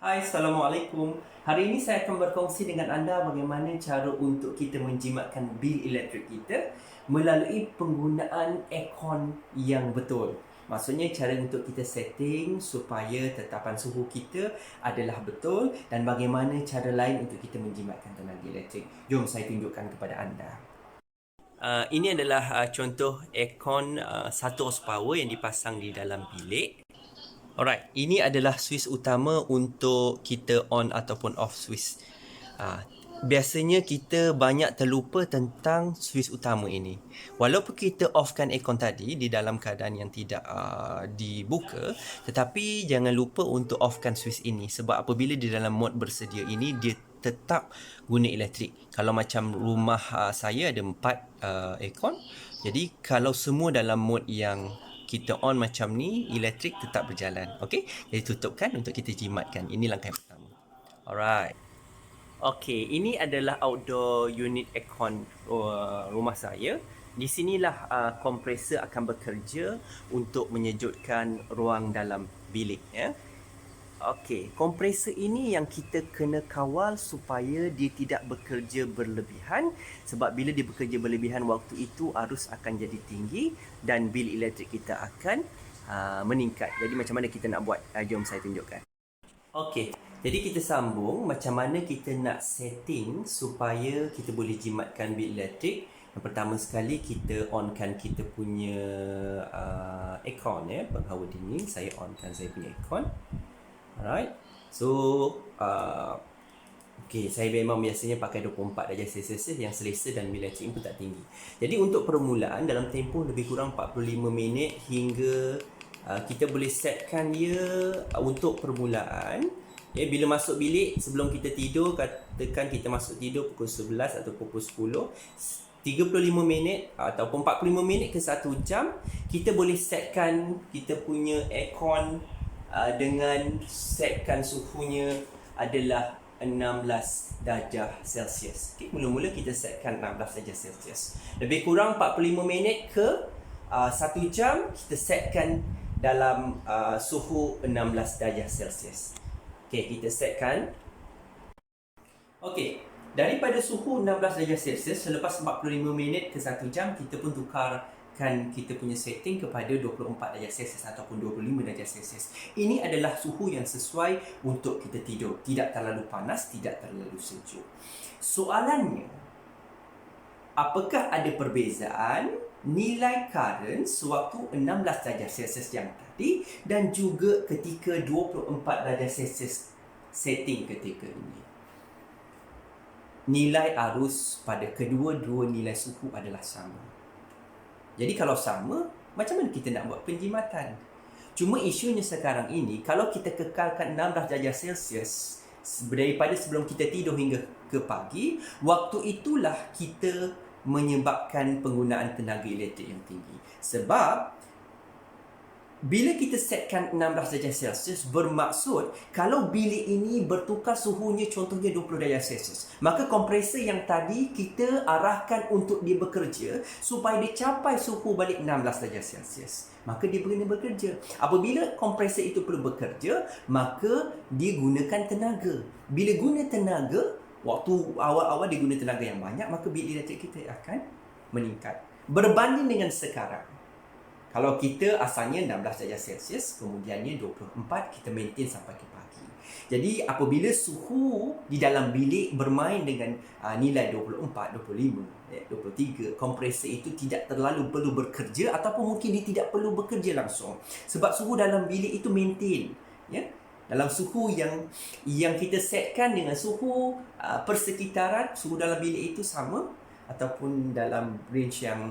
Hai, Assalamualaikum. Hari ini saya akan berkongsi dengan anda bagaimana cara untuk kita menjimatkan bil elektrik kita melalui penggunaan aircon yang betul. Maksudnya cara untuk kita setting supaya tetapan suhu kita adalah betul dan bagaimana cara lain untuk kita menjimatkan tenaga elektrik. Jom saya tunjukkan kepada anda. Ini adalah contoh aircon 1 horsepower yang dipasang di dalam bilik. Alright, ini adalah switch utama untuk kita on ataupun off switch. Biasanya kita banyak terlupa tentang switch utama ini. Walaupun kita offkan aircon tadi di dalam keadaan yang tidak dibuka, tetapi jangan lupa untuk offkan switch ini sebab apabila di dalam mod bersedia ini dia tetap guna elektrik. Kalau macam rumah saya ada 4 aircon, jadi kalau semua dalam mod yang kita on macam ni, elektrik tetap berjalan. Okey, jadi tutupkan untuk kita jimatkan. Ini langkah yang pertama. Alright. Okey, ini adalah outdoor unit aircon rumah saya. Di sinilah kompresor akan bekerja untuk menyejukkan ruang dalam bilik, ya. Okey, kompresor ini yang kita kena kawal supaya dia tidak bekerja berlebihan, sebab bila dia bekerja berlebihan waktu itu arus akan jadi tinggi dan bil elektrik kita akan meningkat. Jadi macam mana kita nak buat? Jom saya tunjukkan. Okey, jadi kita sambung macam mana kita nak setting supaya kita boleh jimatkan bil elektrik. Yang pertama sekali kita onkan kita punya aircon, ya, penghawa dingin. Saya onkan saya punya aircon. Alright. So, okay, saya memang biasanya pakai 24 darjah Celsius yang selesa dan bil elektrik pun tak tinggi. Jadi untuk permulaan dalam tempoh lebih kurang 45 minit hingga kita boleh setkan dia untuk permulaan. Ya, bila masuk bilik sebelum kita tidur, katakan kita masuk tidur pukul 11 atau pukul 10, 35 minit ataupun 45 minit ke 1 jam, kita boleh setkan kita punya aircon dengan setkan suhunya adalah 16 darjah Celsius. Okay, mula-mula kita setkan 16 darjah Celsius. Lebih kurang 45 minit ke 1 jam, kita setkan dalam suhu 16 darjah Celsius. Okay, kita setkan. Okay, daripada suhu 16 darjah Celsius, selepas 45 minit ke 1 jam, kita pun tukarkan kita punya setting kepada 24 darjah Celsius ataupun 25 darjah Celsius. Ini adalah suhu yang sesuai untuk kita tidur. Tidak terlalu panas, tidak terlalu sejuk. Soalannya, apakah ada perbezaan nilai current sewaktu 16 darjah Celsius yang tadi dan juga ketika 24 darjah Celsius setting ketika ini? Nilai arus pada kedua-dua nilai suhu adalah sama. Jadi kalau sama, macam mana kita nak buat penjimatan? Cuma isunya sekarang ini, kalau kita kekalkan 16 darjah Celsius daripada sebelum kita tidur hingga ke pagi, waktu itulah kita menyebabkan penggunaan tenaga elektrik yang tinggi. Sebab bila kita setkan 16 darjah Celsius, bermaksud kalau bilik ini bertukar suhunya contohnya 20 darjah Celsius, maka kompresor yang tadi kita arahkan untuk dia bekerja supaya dia capai suhu balik 16 darjah Celsius. Maka dia kena bekerja. Apabila kompresor itu perlu bekerja, maka dia gunakan tenaga. Bila guna tenaga, waktu awal-awal dia guna tenaga yang banyak, maka bil elektrik kita akan meningkat. Berbanding dengan sekarang, kalau kita asalnya 16 darjah Celsius, kemudiannya 24, kita maintain sampai ke pagi. Jadi apabila suhu di dalam bilik bermain dengan nilai 24, 25, 23, kompresor itu tidak terlalu perlu bekerja ataupun mungkin dia tidak perlu bekerja langsung. Sebab suhu dalam bilik itu maintain, ya. Dalam suhu yang kita setkan dengan suhu persekitaran, suhu dalam bilik itu sama ataupun dalam range yang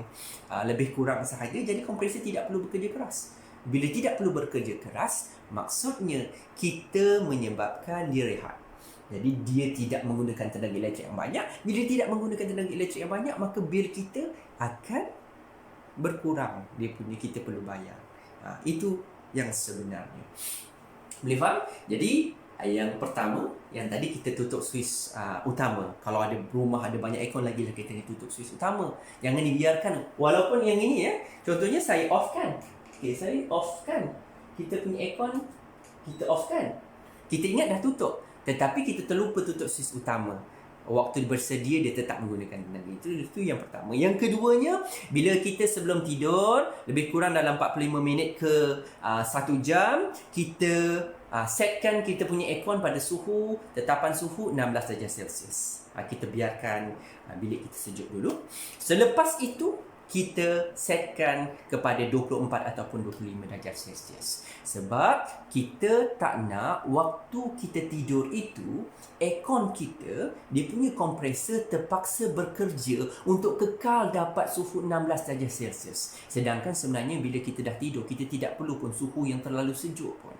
lebih kurang sahaja. Jadi kompresor tidak perlu bekerja keras. Bila tidak perlu bekerja keras, maksudnya kita menyebabkan dia rehat. Jadi dia tidak menggunakan tenaga elektrik yang banyak. Bila tidak menggunakan tenaga elektrik yang banyak, maka bil kita akan berkurang. Kita perlu bayar. Itu yang sebenarnya. Boleh faham? Jadi yang pertama, yang tadi kita tutup switch utama. Kalau ada rumah ada banyak aircon lagi kita tutup switch utama. Jangan dibiarkan. Walaupun yang ini, ya, contohnya saya off kan. Okay, saya off kan. Kita punya aircon, kita off kan. Kita ingat dah tutup, tetapi kita terlupa tutup switch utama. Waktu bersedia dia tetap menggunakan tenaga. Itu yang pertama. Yang keduanya, bila kita sebelum tidur lebih kurang dalam 45 minit ke 1 jam, kita setkan kita punya aircon pada suhu, tetapan suhu 16 darjah Celsius. Kita biarkan bilik kita sejuk dulu. Selepas itu kita setkan kepada 24 ataupun 25 darjah Celsius. Sebab kita tak nak waktu kita tidur itu, aircon kita, dia punya kompresor terpaksa bekerja untuk kekal dapat suhu 16 darjah Celsius. Sedangkan sebenarnya bila kita dah tidur, kita tidak perlu pun suhu yang terlalu sejuk pun.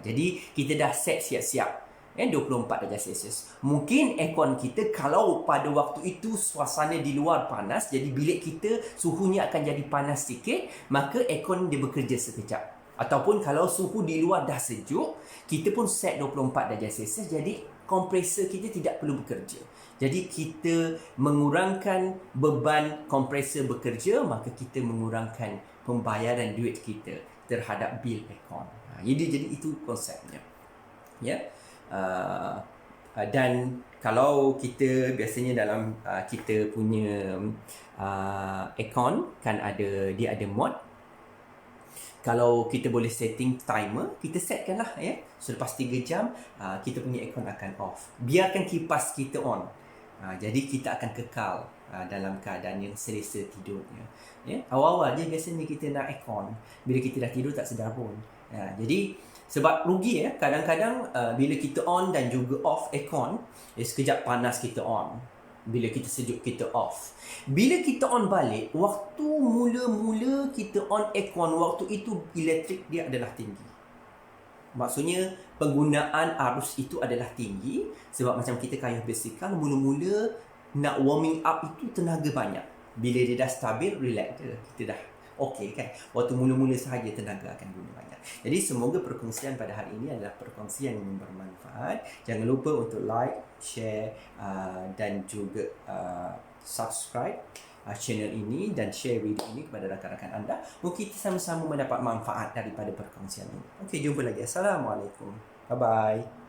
Jadi kita dah set siap-siap 24 darjah Celsius. Mungkin aircon kita kalau pada waktu itu suasana di luar panas, jadi bilik kita suhunya akan jadi panas sikit, maka aircon dia bekerja sekejap. Ataupun kalau suhu di luar dah sejuk, kita pun set 24 darjah Celsius, jadi kompresor kita tidak perlu bekerja. Jadi kita mengurangkan beban kompresor bekerja, maka kita mengurangkan pembayaran duit kita terhadap bil aircon. Jadi itu konsepnya. Ya. Dan kalau kita biasanya dalam kita punya aircon kan dia ada mod. Kalau kita boleh setting timer, kita setkanlah ya. Selepas 3 jam kita punya aircon akan off. Biarkan kipas kita on. Jadi kita akan kekal dalam keadaan yang selesa tidurnya. Ya, awal-awal je biasanya kita nak aircon. Bila kita dah tidur tak sedar pun. Jadi sebab rugi kadang-kadang bila kita on dan juga off aircon, sekejap panas kita on, bila kita sejuk kita off. Bila kita on balik, waktu mula-mula kita on aircon, waktu itu elektrik dia adalah tinggi. Maksudnya penggunaan arus itu adalah tinggi, sebab macam kita kayuh basikal, mula-mula nak warming up itu tenaga banyak. Bila dia dah stabil, relax je, kita dah okey kan. Waktu mula-mula sahaja tenaga akan guna banyak. Jadi semoga perkongsian pada hari ini adalah perkongsian yang bermanfaat. Jangan lupa untuk like, share dan juga subscribe channel ini dan share video ini kepada rakan-rakan anda. Mungkin kita sama-sama mendapat manfaat daripada perkongsian ini. Okey, jumpa lagi. Assalamualaikum. Bye-bye.